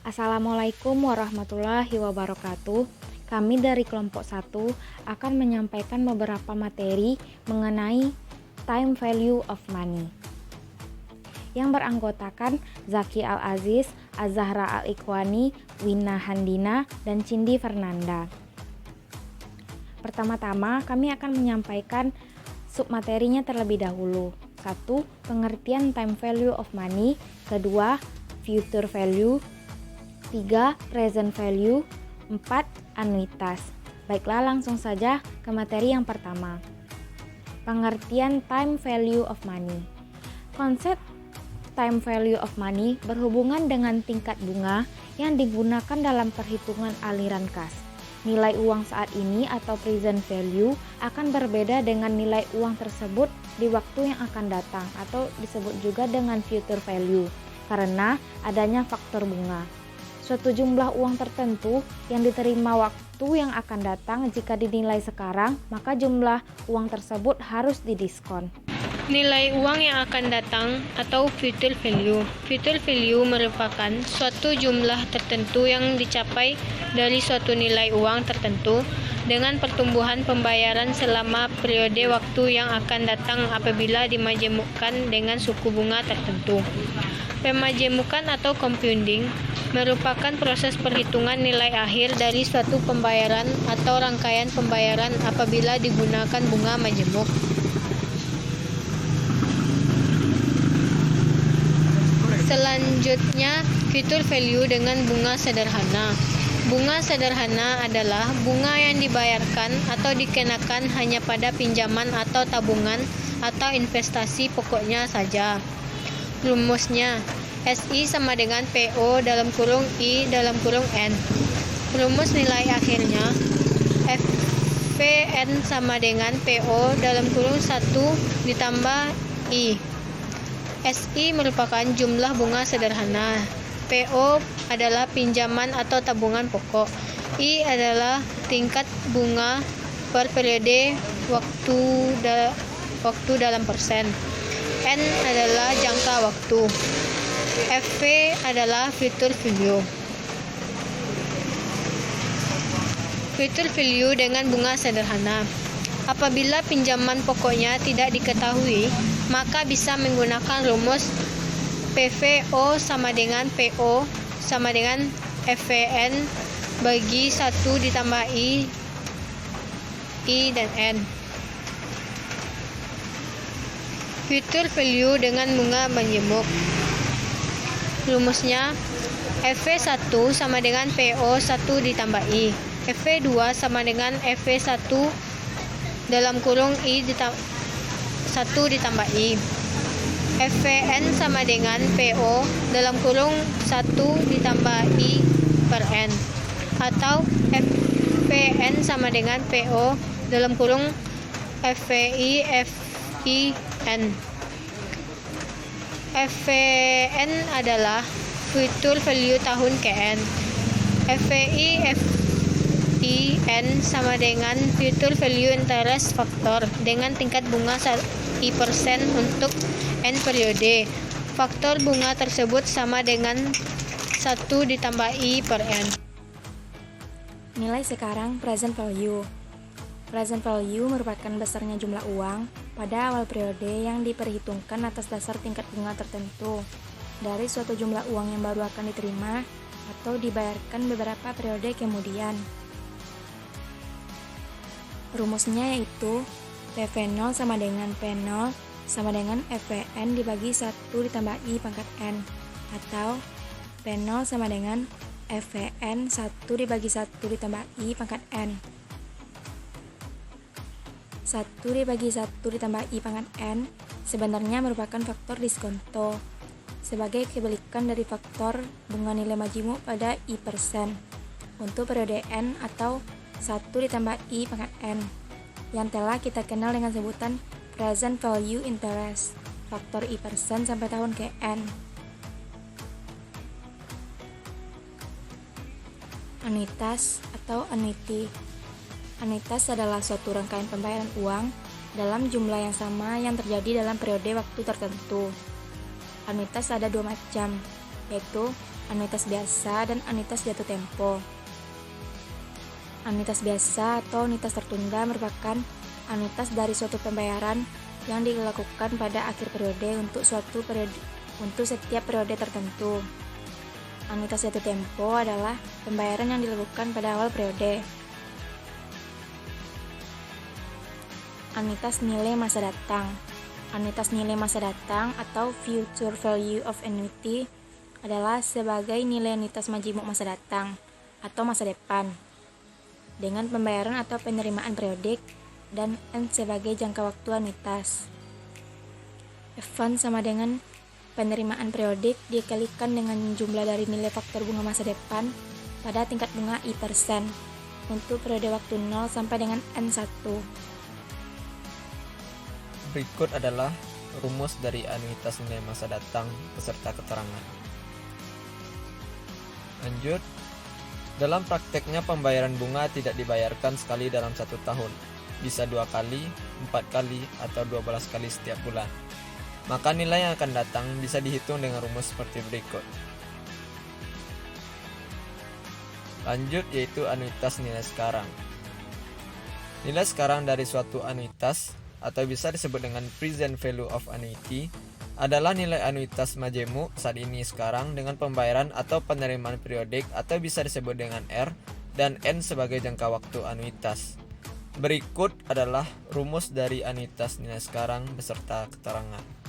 Assalamualaikum warahmatullahi wabarakatuh. Kami dari kelompok 1 akan menyampaikan beberapa materi mengenai time value of money yang beranggotakan Zaki Al-Aziz, Azahra Al-Ikhwani, Wina Handina, dan Cindy Fernanda. Pertama-tama kami akan menyampaikan submaterinya terlebih dahulu. 1. Pengertian time value of money. 2. Future value. 3. Present value. 4. Anuitas. Baiklah, langsung saja ke materi yang pertama. Pengertian time value of money. Konsep time value of money berhubungan dengan tingkat bunga yang digunakan dalam perhitungan aliran kas. Nilai uang saat ini atau present value akan berbeda dengan nilai uang tersebut di waktu yang akan datang atau disebut juga dengan future value karena adanya faktor bunga. Suatu jumlah uang tertentu yang diterima waktu yang akan datang jika dinilai sekarang, maka jumlah uang tersebut harus didiskon. Nilai uang yang akan datang atau future value. Future value merupakan suatu jumlah tertentu yang dicapai dari suatu nilai uang tertentu dengan pertumbuhan pembayaran selama periode waktu yang akan datang apabila dimajemukkan dengan suku bunga tertentu. Pemajemukan atau compounding merupakan proses perhitungan nilai akhir dari suatu pembayaran atau rangkaian pembayaran apabila digunakan bunga majemuk. Selanjutnya, future value dengan bunga sederhana. Bunga sederhana adalah bunga yang dibayarkan atau dikenakan hanya pada pinjaman atau tabungan atau investasi pokoknya saja. Rumusnya, SI sama dengan PO dalam kurung I dalam kurung N. Rumus nilai akhirnya, FPN sama dengan PO dalam kurung 1 ditambah I. SI merupakan jumlah bunga sederhana. PO adalah pinjaman atau tabungan pokok. I adalah tingkat bunga per periode waktu dalam persen. N adalah jangka waktu. FV adalah future value. Future value dengan bunga sederhana. Apabila pinjaman pokoknya tidak diketahui, maka bisa menggunakan rumus PVO sama dengan PO sama dengan FVN bagi 1 ditambah I dan N. Future value dengan bunga majemuk. Rumusnya FV1 sama dengan PO 1 ditambah I. FV2 sama dengan FV1 dalam kurung I 1 ditambah I. FVN sama dengan PO dalam kurung 1 ditambah I per N. Atau FVN sama dengan PO dalam kurung FVI FIN. FVN adalah future value tahun KN. FVI FIN sama dengan future value interest factor dengan tingkat bunga 1% untuk N periode. Faktor bunga tersebut sama dengan 1 ditambah I per N. Nilai sekarang present value. Present value merupakan besarnya jumlah uang pada awal periode yang diperhitungkan atas dasar tingkat bunga tertentu dari suatu jumlah uang yang baru akan diterima atau dibayarkan beberapa periode kemudian. Rumusnya yaitu PV0 sama dengan P0 sama dengan FVN dibagi 1 ditambah I pangkat N atau P0 sama dengan FVN 1 dibagi 1 ditambah I pangkat N. 1 dibagi 1 ditambah I pangkat N sebenarnya merupakan faktor diskonto sebagai kebalikan dari faktor bunga nilai majemuk pada I% untuk periode N atau 1 ditambah I pangkat N yang telah kita kenal dengan sebutan present value interest faktor I% sampai tahun ke N. Anuitas atau annuity. Anuitas adalah suatu rangkaian pembayaran uang dalam jumlah yang sama yang terjadi dalam periode waktu tertentu. Anuitas ada dua macam, yaitu anuitas biasa, dan anuitas jatuh tempo. Anuitas biasa atau anuitas tertunda merupakan anuitas dari suatu pembayaran yang dilakukan pada akhir periode untuk setiap periode tertentu. Anuitas jatuh tempo adalah pembayaran yang dilakukan pada awal periode. Anuitas nilai masa datang. Anuitas nilai masa datang atau future value of annuity adalah sebagai nilai anuitas majemuk masa datang atau masa depan dengan pembayaran atau penerimaan periodik dan N sebagai jangka waktu anuitas. F1 sama dengan penerimaan periodik dikalikan dengan jumlah dari nilai faktor bunga masa depan pada tingkat bunga I% untuk periode waktu 0 sampai dengan N1. Berikut adalah rumus dari anuitas nilai masa datang beserta keterangan. Lanjut, dalam prakteknya pembayaran bunga tidak dibayarkan sekali dalam 1 tahun, bisa 2 kali, 4 kali, atau 12 kali setiap bulan. Maka nilai yang akan datang bisa dihitung dengan rumus seperti berikut. Lanjut, yaitu anuitas nilai sekarang. Nilai sekarang dari suatu anuitas atau bisa disebut dengan present value of annuity adalah nilai anuitas majemuk saat ini sekarang dengan pembayaran atau penerimaan periodik atau bisa disebut dengan R dan N sebagai jangka waktu anuitas. Berikut adalah rumus dari anuitas nilai sekarang beserta keterangan.